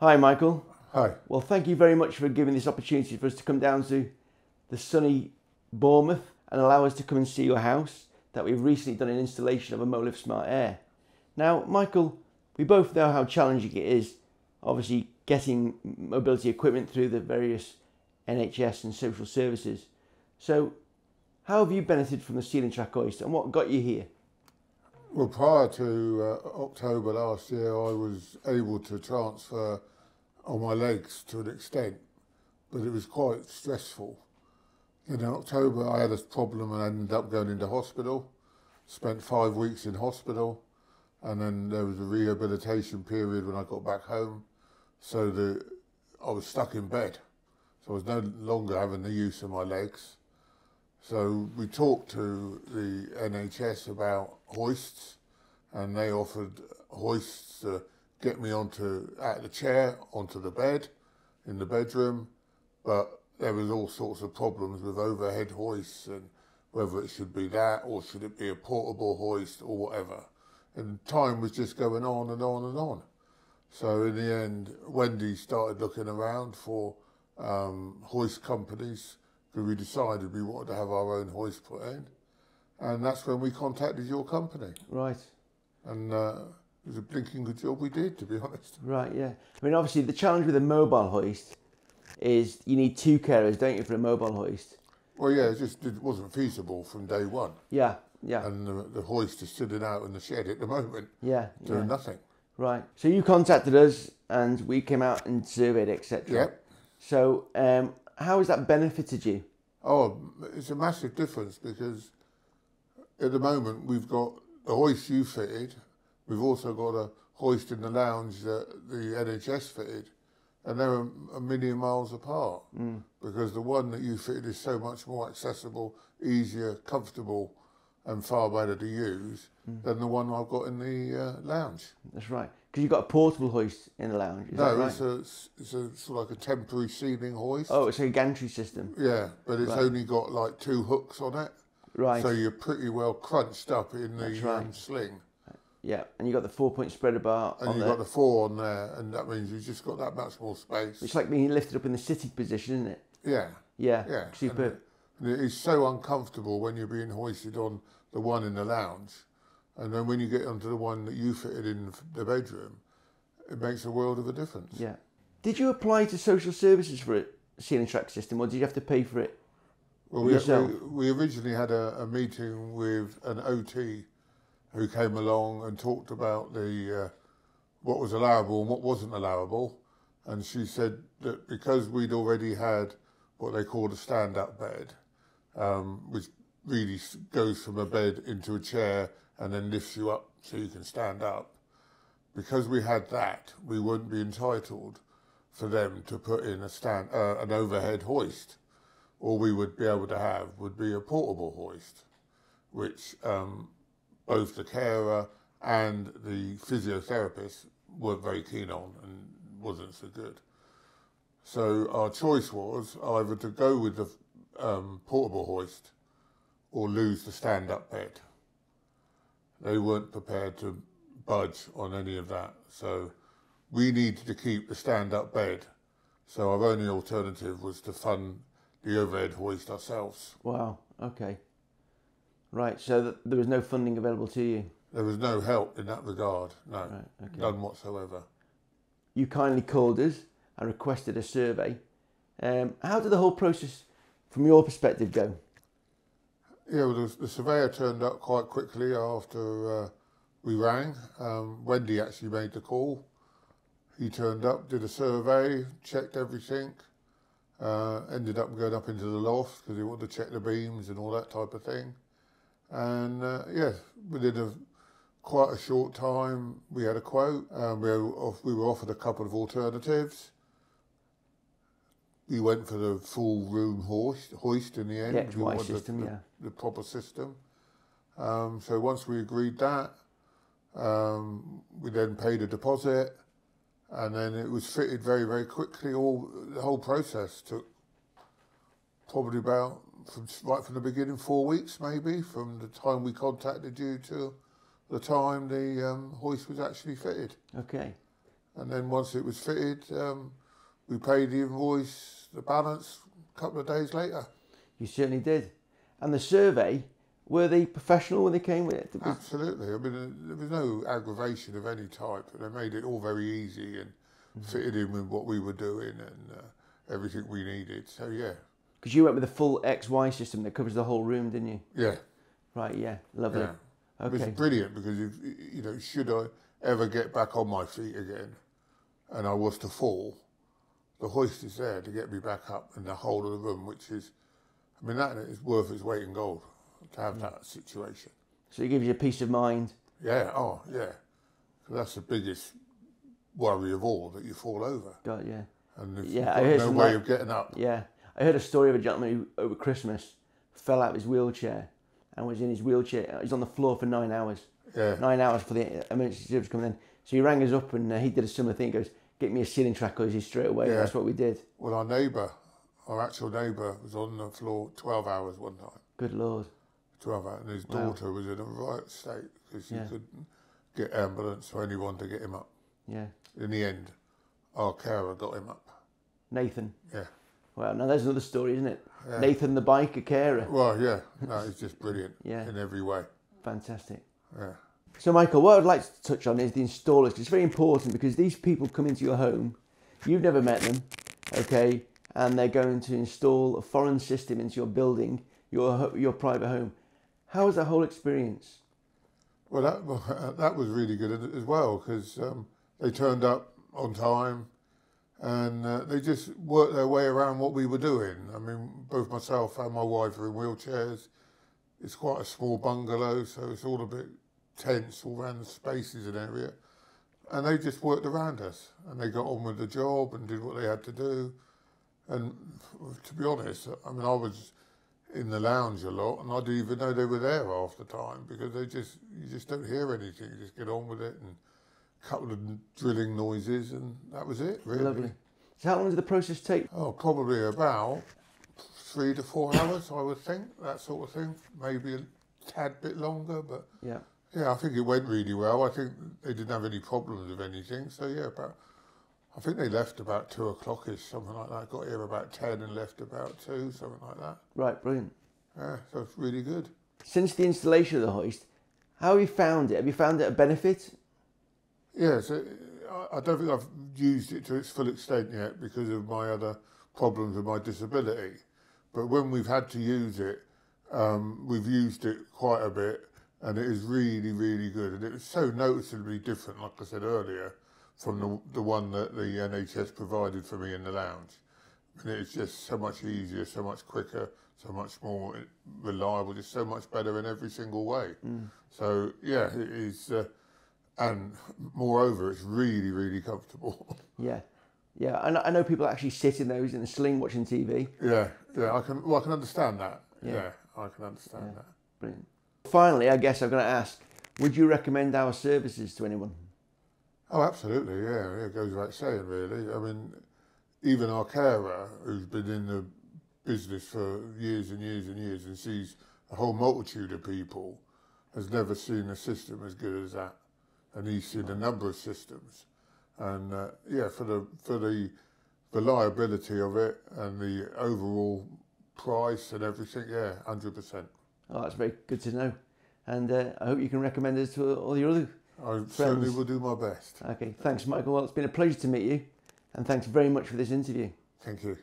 Hi, Michael. Hi. Well, thank you very much for giving this opportunity for us to come down to the sunny Bournemouth and allow us to come and see your house that we've recently done an installation of a Molift Smart Air. Now, Michael, we both know how challenging it is, obviously, getting mobility equipment through the various NHS and social services. So, how have you benefited from the ceiling track hoist and what got you here? Well, prior to October last year, I was able to transfer on my legs to an extent, but it was quite stressful. And in October, I had a problem and I ended up going into hospital, spent 5 weeks in hospital, and then there was a rehabilitation period when I got back home. So I was stuck in bed. So I was no longer having the use of my legs. So we talked to the NHS about hoists, and they offered hoists to get me out of the chair, onto the bed, in the bedroom, but there was all sorts of problems with overhead hoists and whether it should be that or should it be a portable hoist or whatever. And time was just going on and on and on. So in the end, Wendy started looking around for hoist companies, because we decided we wanted to have our own hoist put in. And that's when we contacted your company. Right. And it was a blinking good job we did, to be honest. Right, yeah. I mean, obviously, the challenge with a mobile hoist is you need two carers, don't you, for a mobile hoist? Well, yeah, it wasn't feasible from day one. Yeah, yeah. And the hoist is sitting out in the shed at the moment, doing nothing. Right. So you contacted us and we came out and surveyed, etc. Yep. So how has that benefited you? Oh, it's a massive difference because at the moment we've got the hoist you fitted, we've also got a hoist in the lounge that the NHS fitted, and they're a million miles apart because the one that you fitted is so much more accessible, easier, comfortable and far better to use than the one I've got in the lounge. That's right. Because you've got a portable hoist in the lounge, is that right? It's a sort of like a temporary ceiling hoist. Oh, it's a gantry system. Yeah, but it's only got like 2 hooks on it. Right. So you're pretty well crunched up in the sling. Yeah, and you've got the 4-point spreader bar and on you've there. got the 4 on there, and that means you've just got that much more space. It's like being lifted up in the sitting position, isn't it? Yeah. Yeah, yeah. superb. And it is so uncomfortable when you're being hoisted on the one in the lounge, and then when you get onto the one that you fitted in the bedroom, it makes a world of a difference. Yeah. Did you apply to social services for a ceiling track system, or did you have to pay for it yourself? We originally had a meeting with an OT who came along and talked about what was allowable and what wasn't allowable, and she said that because we'd already had what they called a stand-up bed, which really goes from a bed into a chair and then lifts you up so you can stand up. Because we had that, we wouldn't be entitled for them to put in an overhead hoist. All we would be able to have would be a portable hoist, which both the carer and the physiotherapist weren't very keen on and wasn't so good. So our choice was either to go with the portable hoist or lose the stand-up bed. They weren't prepared to budge on any of that. So we needed to keep the stand-up bed. So our only alternative was to fund the overhead hoist ourselves. Wow, okay. Right, so there was no funding available to you? There was no help in that regard, no, right, okay. None whatsoever. You kindly called us and requested a survey. How did the whole process, from your perspective, go? Yeah, well, the surveyor turned up quite quickly after we rang. Wendy actually made the call. He turned up, did a survey, checked everything, ended up going up into the loft because he wanted to check the beams and all that type of thing. And within quite a short time, we had a quote. We were offered a couple of alternatives. We went for the full room hoist in the end. The XY system, the proper system. So once we agreed that, we then paid a deposit, and then it was fitted very, very quickly. The whole process took probably about, right from the beginning, 4 weeks maybe, from the time we contacted you to the time the hoist was actually fitted. Okay. And then once it was fitted, we paid the invoice, the balance, a couple of days later. You certainly did. And the survey, were they professional when they came with it? Absolutely. I mean, there was no aggravation of any type. They made it all very easy and fitted in with what we were doing and everything we needed. So, yeah. Because you went with a full XY system that covers the whole room, didn't you? Yeah. Right, yeah. Lovely. Yeah. Okay. It was brilliant because, if, you know, should I ever get back on my feet again and I was to fall, the hoist is there to get me back up in the whole of the room, which is, I mean, that is worth its weight in gold to have that situation. So it gives you a peace of mind. Yeah, oh, yeah. That's the biggest worry of all, that you fall over. God, yeah. And if Yeah, you've got no way of getting up. Yeah. I heard a story of a gentleman who, over Christmas, fell out of his wheelchair and was in his wheelchair. He's on the floor for 9 hours. Yeah. 9 hours for the emergency service coming in. So he rang us up and he did a similar thing. He goes, get me a ceiling track, Ozzy, straight away. Yeah. That's what we did. Well, our neighbour, our actual neighbour, was on the floor 12 hours one time. Good Lord. 12 hours. And his daughter was in a right state because she couldn't get ambulance or anyone to get him up. Yeah. In the end, our carer got him up. Nathan. Yeah. Well, now there's another story, isn't it? Yeah. Nathan the bike, a carer. Well, yeah. No, he's just brilliant Yeah. in every way. Fantastic. Yeah. So, Michael, what I'd like to touch on is the installers. It's very important because these people come into your home, you've never met them, okay, and they're going to install a foreign system into your building, your private home. How was that whole experience? Well, that was really good as well because they turned up on time and they just worked their way around what we were doing. I mean, both myself and my wife are in wheelchairs. It's quite a small bungalow, so it's all a bit tense all around the spaces and area. And they just worked around us and they got on with the job and did what they had to do. And to be honest, I mean, I was in the lounge a lot and I didn't even know they were there half the time because you just don't hear anything. You just get on with it and a couple of drilling noises and that was it, really. Lovely. So how long did the process take? Oh, probably about 3 to 4 hours, I would think, that sort of thing. Maybe a tad bit longer, but Yeah. yeah, I think it went really well. I think they didn't have any problems with anything. So yeah, I think they left about 2 o'clock-ish, something like that. Got here about 10 and left about 2, something like that. Right, brilliant. Yeah, so it's really good. Since the installation of the hoist, how have you found it? Have you found it a benefit? Yes, I don't think I've used it to its full extent yet because of my other problems with my disability. But when we've had to use it, we've used it quite a bit and it is really, really good. And it was so noticeably different, like I said earlier, from the one that the NHS provided for me in the lounge. And it's just so much easier, so much quicker, so much more reliable, just so much better in every single way. So yeah, it is, and moreover, it's really, really comfortable. Yeah. Yeah, I know people actually sit in those in a sling watching TV. Yeah, I can understand that. Yeah, I can understand that. Brilliant. Finally, I guess I'm going to ask, would you recommend our services to anyone? Oh, absolutely, yeah. It goes without saying, really. I mean, even our carer, who's been in the business for years and years and years and sees a whole multitude of people, has never seen a system as good as that. And he's seen a number of systems. And yeah, for the reliability of it and the overall price and everything, yeah, 100%. Oh, that's very good to know. And I hope you can recommend us to all your other I certainly will do my best. Okay, thanks, Michael. Well, it's been a pleasure to meet you. And thanks very much for this interview. Thank you.